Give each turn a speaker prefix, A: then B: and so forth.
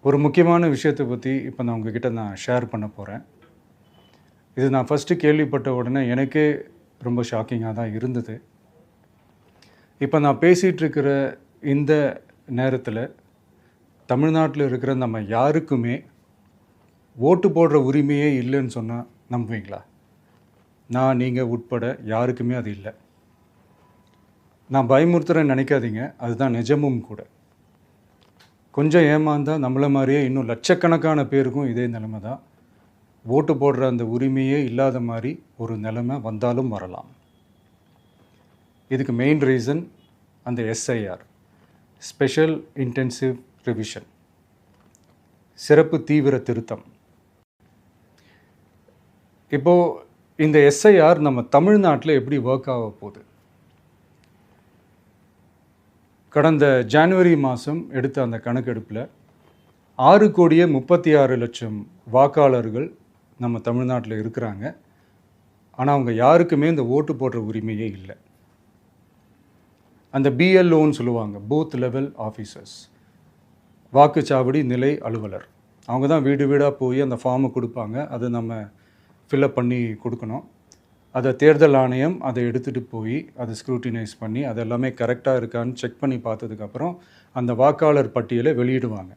A: ஒரு முக்கியமான விஷயத்தை பற்றி இப்போ நான் உங்ககிட்ட ஷேர் பண்ண போகிறேன். இது நான் ஃபஸ்ட்டு கேள்விப்பட்ட உடனே எனக்கே ரொம்ப ஷாக்கிங்காக தான் இருந்தது. இப்போ நான் பேசிகிட்ருக்கிற இந்த நேரத்தில் தமிழ்நாட்டில் இருக்கிற நம்ம யாருக்குமே ஓட்டு போடுற உரிமையே இல்லைன்னு சொன்னால் நம்புவீங்களா? நான் நீங்கள் உட்பட யாருக்குமே அது இல்லை. நான் பயமுறுத்துறேன்னு நினைக்காதீங்க, அதுதான் நிஜமும் கூட. கொஞ்சம் ஏமாந்தால் நம்மளை மாதிரியே இன்னும் லட்சக்கணக்கான பேருக்கும் இதே நிலைமை தான். ஓட்டு போடுற அந்த உரிமையே இல்லாத மாதிரி ஒரு நிலைமை வந்தாலும் வரலாம். இதுக்கு மெயின் ரீசன் அந்த எஸ்ஐஆர், ஸ்பெஷல் இன்டென்சிவ் ரிவிஷன், சிறப்பு தீவிர திருத்தம். இப்போது இந்த எஸ்ஐஆர் நம்ம தமிழ்நாட்டில் எப்படி ஒர்க் ஆக போகுது? கடந்த ஜனவரி மாதம் எடுத்த அந்த கணக்கெடுப்பில் 6,36,00,000 வாக்காளர்கள் நம்ம தமிழ்நாட்டில் இருக்கிறாங்க. ஆனால் அவங்க யாருக்குமே இந்த ஓட்டு போடுற உரிமையே இல்லை. அந்த பிஎல்ஓன்னு சொல்லுவாங்க, பூத் லெவல் ஆஃபீஸர்ஸ், வாக்குச்சாவடி நிலை அலுவலர். அவங்க தான் வீடு வீடாக போய் அந்த ஃபார்மை கொடுப்பாங்க. அதை நம்ம ஃபில்அப் பண்ணி கொடுக்கணும். அதை தேர்தல் ஆணையம் அதை எடுத்துகிட்டு போய் அதை ஸ்க்ரூட்டினைஸ் பண்ணி அது எல்லாமே கரெக்டாக இருக்கான்னு செக் பண்ணி பார்த்ததுக்கப்புறம் அந்த வாக்காளர் பட்டியலை வெளியிடுவாங்க.